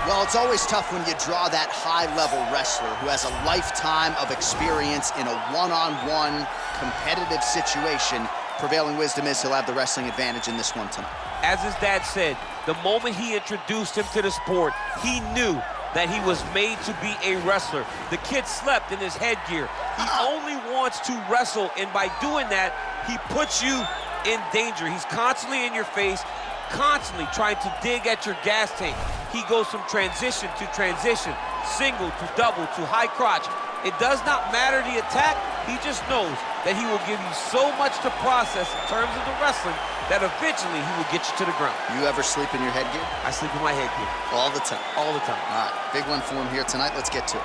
Well, it's always tough when you draw that high-level wrestler who has a lifetime of experience in a one-on-one competitive situation. Prevailing wisdom is he'll have the wrestling advantage in this one tonight. As his dad said, the moment he introduced him to the sport, he knew that he was made to be a wrestler. The kid slept in his headgear. He only wants to wrestle, and by doing that, he puts you in danger. He's constantly in your face, constantly trying to dig at your gas tank. He goes from transition to transition, single to double to high crotch. It does not matter the attack. He just knows that he will give you so much to process in terms of the wrestling that eventually he will get you to the ground. You ever sleep in your headgear? I sleep in my headgear. All the time? All the time. All right, big one for him here tonight. Let's get to it.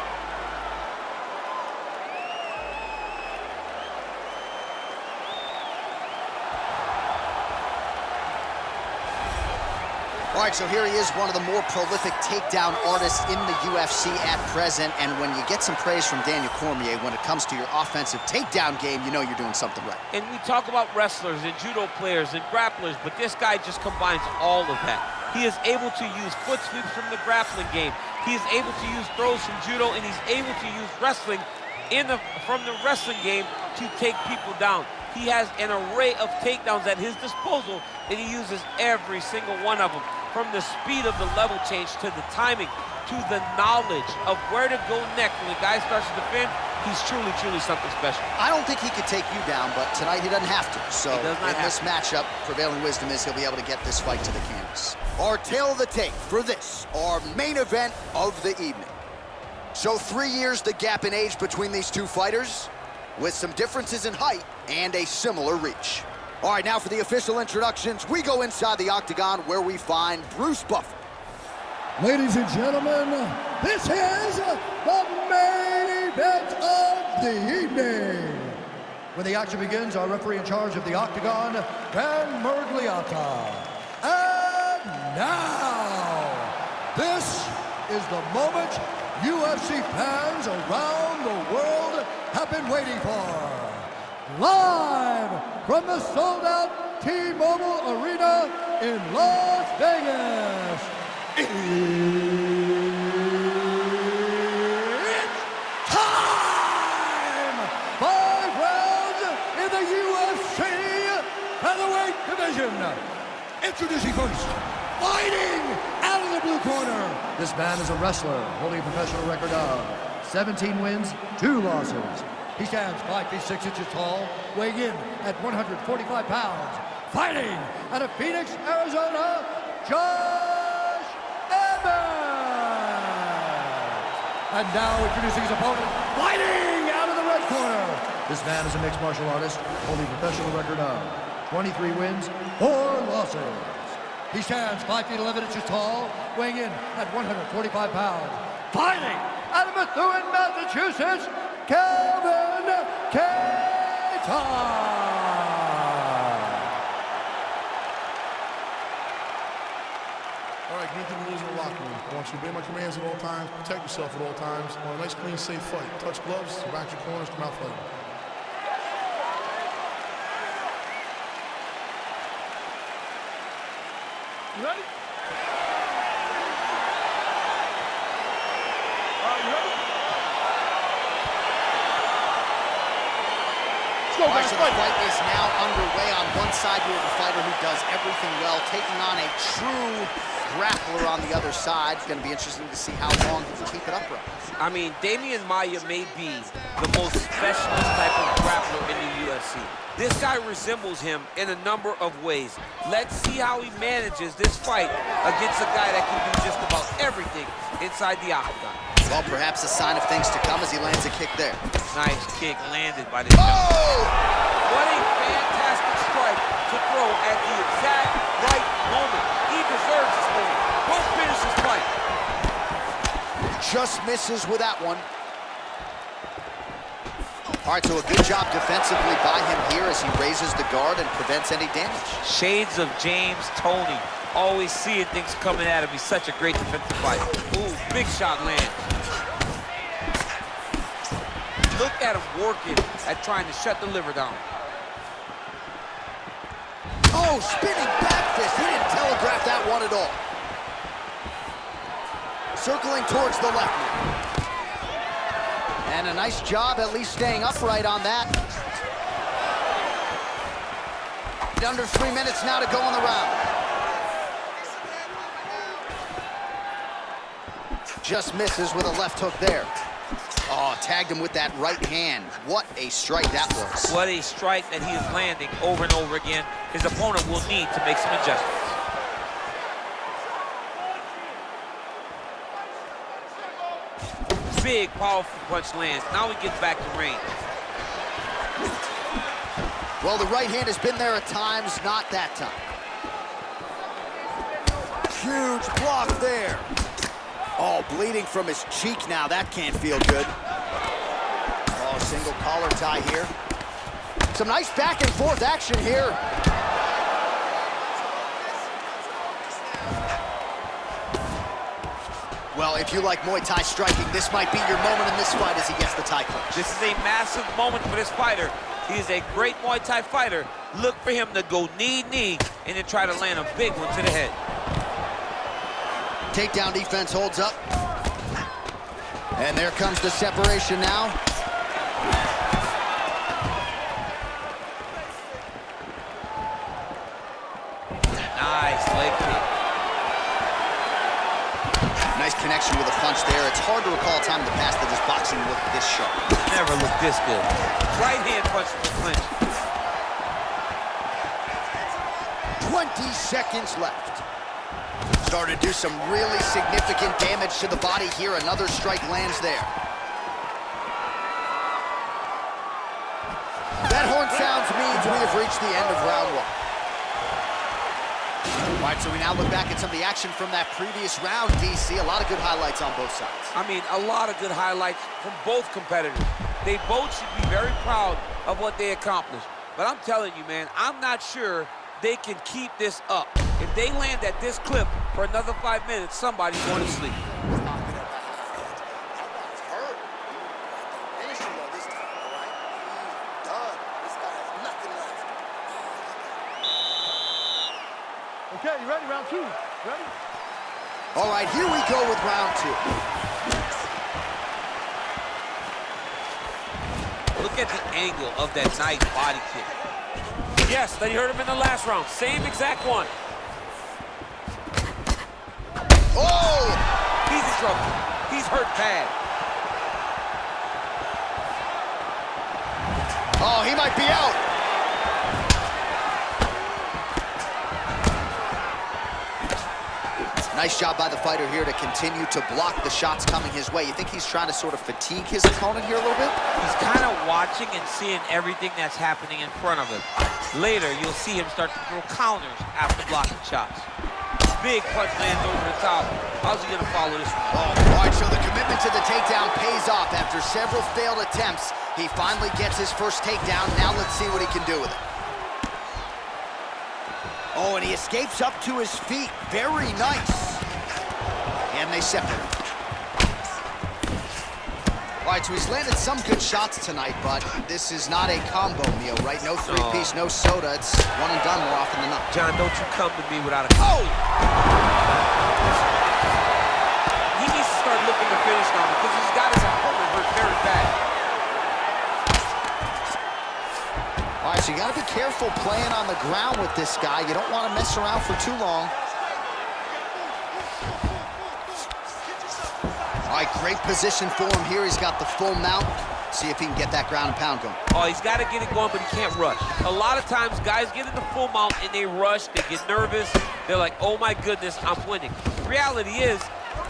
All right, so here he is, one of the more prolific takedown artists in the UFC at present. And when you get some praise from Daniel Cormier when it comes to your offensive takedown game, you know you're doing something right. And we talk about wrestlers and judo players and grapplers, but this guy just combines all of that. He is able to use foot sweeps from the grappling game. He is able to use throws from judo, and he's able to use wrestling from the wrestling game to take people down. He has an array of takedowns at his disposal, and he uses every single one of them. From the speed of the level change to the timing to the knowledge of where to go next when the guy starts to defend, he's truly, truly something special. I don't think he could take you down, but tonight he doesn't have to. So in this matchup, prevailing wisdom is he'll be able to get this fight to the canvas. Our tale of the tape for this, our main event of the evening. So 3 years the gap in age between these two fighters, with some differences in height and a similar reach. All right, now for the official introductions, we go inside the octagon where we find Bruce Buffer. Ladies and gentlemen, this is the main event of the evening. When the action begins, our referee in charge of the octagon, Dan Mergliata. And now, this is the moment UFC fans around the world have been waiting for. Live from the sold-out T-Mobile Arena in Las Vegas, it's time! 5 rounds in the UFC featherweight division. Introducing first, fighting out of the blue corner. This man is a wrestler holding a professional record of 17 wins, 2 losses. He stands 5 feet 6 inches tall, weighing in at 145 pounds. Fighting out of Phoenix, Arizona, Josh Emmetts. And now introducing his opponent, fighting out of the red corner. This man is a mixed martial artist, holding a professional record of 23 wins, 4 losses. He stands 5 feet 11 inches tall, weighing in at 145 pounds. Fighting out of Methuen, Massachusetts, Kelvin Kэttер. All right, great thing to lose in the locker room. I want you to obey my commands at all times, protect yourself at all times. I want a nice, clean, safe fight. Touch gloves, back your corners, come out fighting. You ready? All right, so the fight is now underway. On one side, you have a fighter who does everything well, taking on a true grappler on the other side. It's going to be interesting to see how long he can keep it upright. I mean, Damian Maia may be the most specialist type of grappler in the UFC. This guy resembles him in a number of ways. Let's see how he manages this fight against a guy that can do just about everything inside the octagon. Well, perhaps a sign of things to come as he lands a kick there. Nice kick landed by this guy. What a fantastic strike to throw at the exact right moment. He deserves this moment. Go finish this fight. Just misses with that one. All right, so a good job defensively by him here as he raises the guard and prevents any damage. Shades of James Toney. Always seeing things coming at him. He's such a great defensive fighter. Ooh, big shot land. Look at him working at trying to shut the liver down. Oh, spinning back fist. He didn't telegraph that one at all. circling towards the left knee. And a nice job at least staying upright on that. Under 3 minutes now to go in the round. Just misses with a left hook there. Oh, tagged him with that right hand. What a strike that was. What a strike that he is landing over and over again. His opponent will need to make some adjustments. Big, powerful punch lands. Now he gets back to range. Well, the right hand has been there at times, not that time. Huge block there. Oh, bleeding from his cheek now. That can't feel good. Oh, single collar tie here. Some nice back and forth action here. Well, if you like Muay Thai striking, this might be your moment in this fight as he gets the Thai clinch. This is a massive moment for this fighter. He is a great Muay Thai fighter. Look for him to go knee, and then try to land a big one to the head. Takedown defense holds up. And there comes the separation now. Nice leg kick. Nice connection with a punch there. It's hard to recall a time in the past that his boxing looked this sharp. Never looked this good. Right hand punch from the clinch. 20 seconds left. Starting to do some really significant damage to the body here. Another strike lands there. That horn sounds means we have reached the end of round one. All right, so we now look back at some of the action from that previous round, DC. A lot of good highlights on both sides. I mean, a lot of good highlights from both competitors. They both should be very proud of what they accomplished. But I'm telling you, man, I'm not sure they can keep this up. If they land at this clip for another 5 minutes, somebody's going to sleep. Okay, you ready? Round two. Ready? All right, here we go with round two. Look at the angle of that nice body kick. Yes, that he hurt him in the last round. Same exact one. Oh! He's in trouble. He's hurt bad. Oh, he might be out. Nice job by the fighter here to continue to block the shots coming his way. You think he's trying to sort of fatigue his opponent here a little bit? He's kind of watching and seeing everything that's happening in front of him. Later, you'll see him start to throw counters after blocking shots. Big punch lands over the top. How's he going to follow this one? Oh, all right, so the commitment to the takedown pays off. After several failed attempts, he finally gets his first takedown. Now let's see what he can do with it. Oh, and he escapes up to his feet. Very nice. And they separate. All right, so he's landed some good shots tonight, but this is not a combo meal, right? No three-piece, no soda. It's one and done more often than not. John, don't you come to me without a... Oh! He needs to start looking to finish now because he's got his opponent hurt very bad. All right, so you got to be careful playing on the ground with this guy. You don't want to mess around for too long. All right, great position for him here. He's got the full mount. See if he can get that ground and pound going. Oh, he's got to get it going, but he can't rush. A lot of times, guys get in the full mount and they rush, they get nervous. They're like, oh my goodness, I'm winning. The reality is,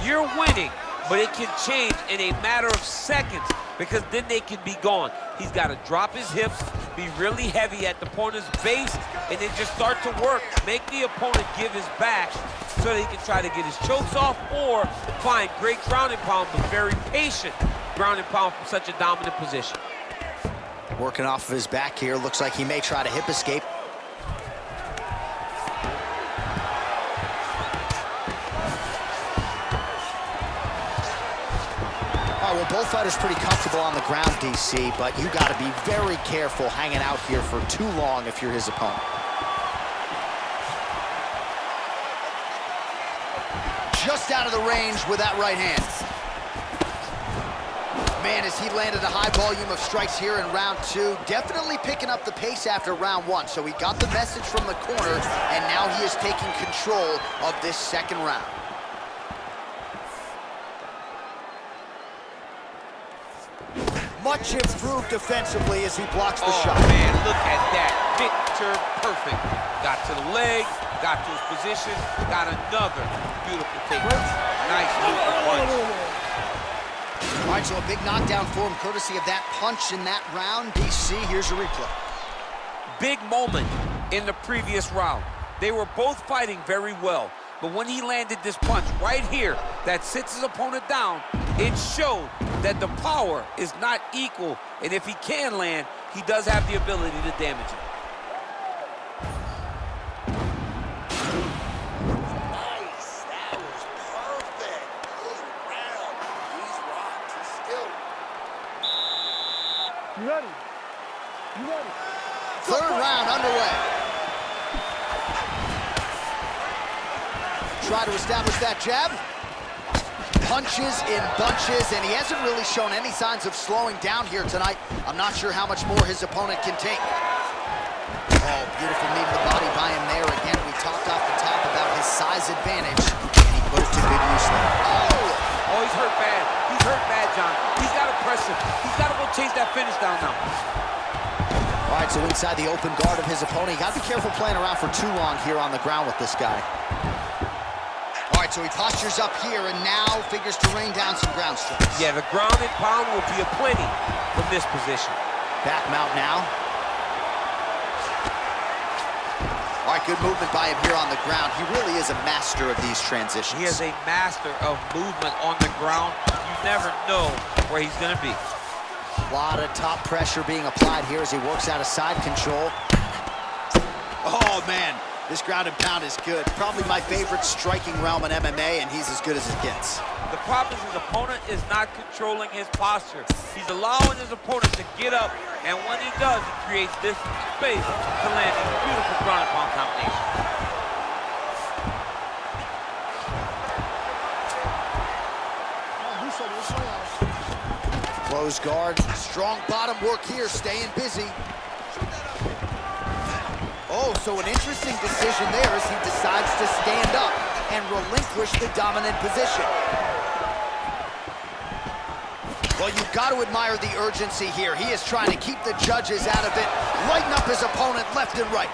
you're winning, but it can change in a matter of seconds because then they can be gone. He's got to drop his hips, be really heavy at the opponent's base, and then just start to work. Make the opponent give his back so that he can try to get his chokes off or find great ground and pound, but very patient ground and pound from such a dominant position. Working off of his back here. Looks like he may try to hip escape. All right, well, both fighters pretty comfortable on the ground, DC, but you got to be very careful hanging out here for too long if you're his opponent. Just out of the range with that right hand. Man, as he landed a high volume of strikes here in round 2, definitely picking up the pace after round 1. So he got the message from the corner, and now he is taking control of this second round. Much improved defensively as he blocks the shot. Oh, man, look at that. Picture perfect. Got to the leg, got to his position, got another beautiful takedown. Nice movement punch. All right, so a big knockdown for him, courtesy of that punch in that round. DC, here's your replay. Big moment in the previous round. They were both fighting very well, but when he landed this punch right here that sits his opponent down, it showed that the power is not equal, and if he can land, he does have the ability to damage it. Nice, that was perfect. Good round. He's rocked. He's still. You ready? You ready? Third round underway. Try to establish that jab. Punches in bunches, and he hasn't really shown any signs of slowing down here tonight. I'm not sure how much more his opponent can take. Oh, beautiful knee to the body by him there. Again, we talked off the top about his size advantage, and he put it to good use there. Oh, he's hurt bad. He's hurt bad, John. He's got to press him. He's got to go chase that finish down now. All right, so inside the open guard of his opponent, you got to be careful playing around for too long here on the ground with this guy. All right, so he postures up here and now figures to rain down some ground strikes. Yeah, the ground and pound will be aplenty from this position. Back mount now. All right, good movement by him here on the ground. He really is a master of these transitions. He is a master of movement on the ground. You never know where he's going to be. A lot of top pressure being applied here as he works out of side control. Oh, man. This ground and pound is good. Probably my favorite striking realm in MMA, and he's as good as it gets. The problem is his opponent is not controlling his posture. He's allowing his opponent to get up, and when he does, he creates this space to land a beautiful ground and pound combination. Close guard, strong bottom work here, staying busy. Oh, so an interesting decision there as he decides to stand up and relinquish the dominant position. Well, you've got to admire the urgency here. He is trying to keep the judges out of it, lighten up his opponent left and right.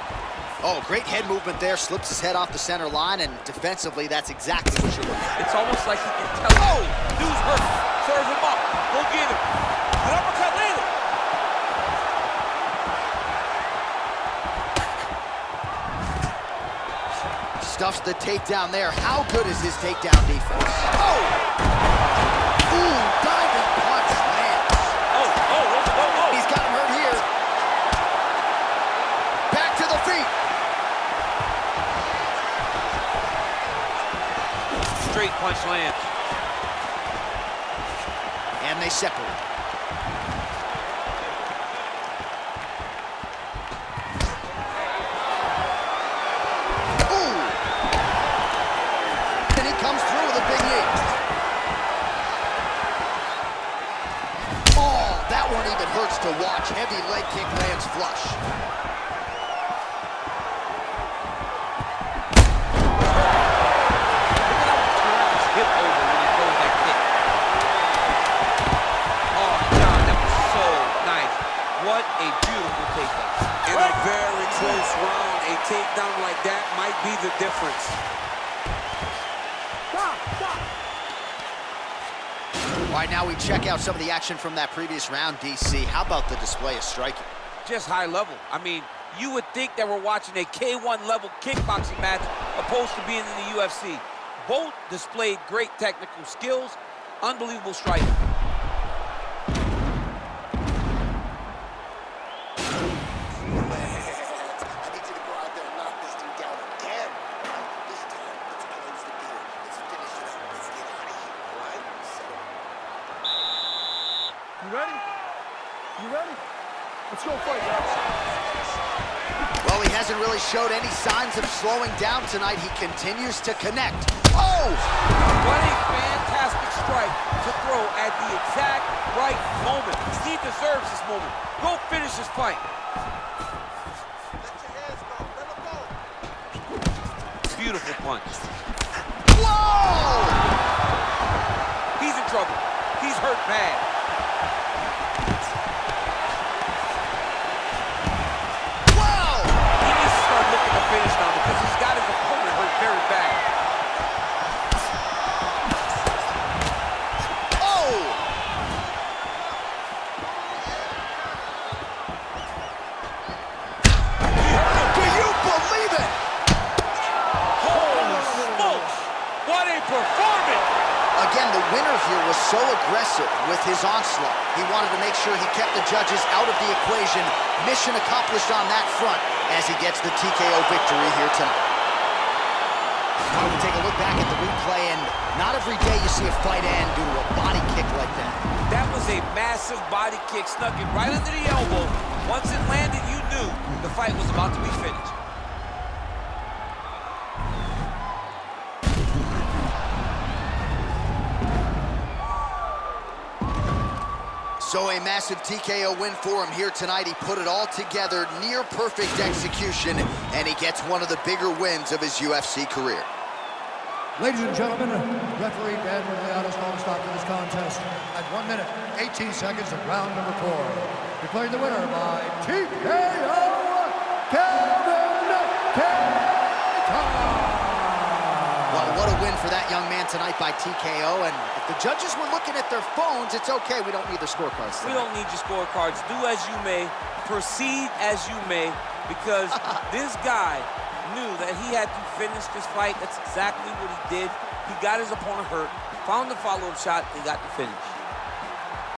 Oh, great head movement there, slips his head off the center line, and defensively, that's exactly what you're looking at. It's almost like he can tell, oh, dude's hurt, serve him up, go get him. An uppercut later. Stuffs the takedown there. How good is his takedown defense? Oh! Ooh, diving punch lands. Oh. He's got him hurt here. Back to the feet. Straight punch lands. And they separate. To watch. Heavy leg kick lands flush. Look at how he turns his hip over when he throws that kick. Oh, John, that was so nice. What a beautiful takedown. In a very close round, a takedown like that might be the difference. All right, now we check out some of the action from that previous round, DC. How about the display of striking? Just high level. I mean, you would think that we're watching a K1 level kickboxing match opposed to being in the UFC. Both displayed great technical skills, unbelievable striking. You ready? You ready? Let's go fight, guys. Well, he hasn't really really showed any signs of slowing down tonight. He continues to connect. Oh! What a fantastic strike to throw at the exact right moment. He deserves this moment. Go finish this fight. Beautiful punch. Whoa! He's in trouble. He's hurt bad. Whoa! He needs to start looking to finish now because he's got his opponent hurt very bad. Oh! Do you believe it? Holy smokes! What a performance! Again, the winner here was so aggressive with his onslaught. He wanted to make sure he kept the judges out of the equation. Mission accomplished on that front as he gets the TKO victory here tonight. Now we take a look back at the replay, and not every day you see a fight end due to a body kick like that. That was a massive body kick, snuck it right under the elbow. Once it landed, you knew the fight was about to be finished. So a massive TKO win for him here tonight. He put it all together, near perfect execution, and he gets one of the bigger wins of his UFC career. Ladies and gentlemen, referee Dan Morales called a stop to this contest at 1 minute, 18 seconds of round number 4. Declaring the winner by TKO, Kelvin Kätter. Well, what a win for that young man tonight by TKO. And if the judges were looking at their phones, it's okay. We don't need the scorecards tonight. We don't need your scorecards. Do as you may, proceed as you may, because this guy knew that he had to finish this fight. That's exactly what he did. He got his opponent hurt, found the follow-up shot, and got the finish.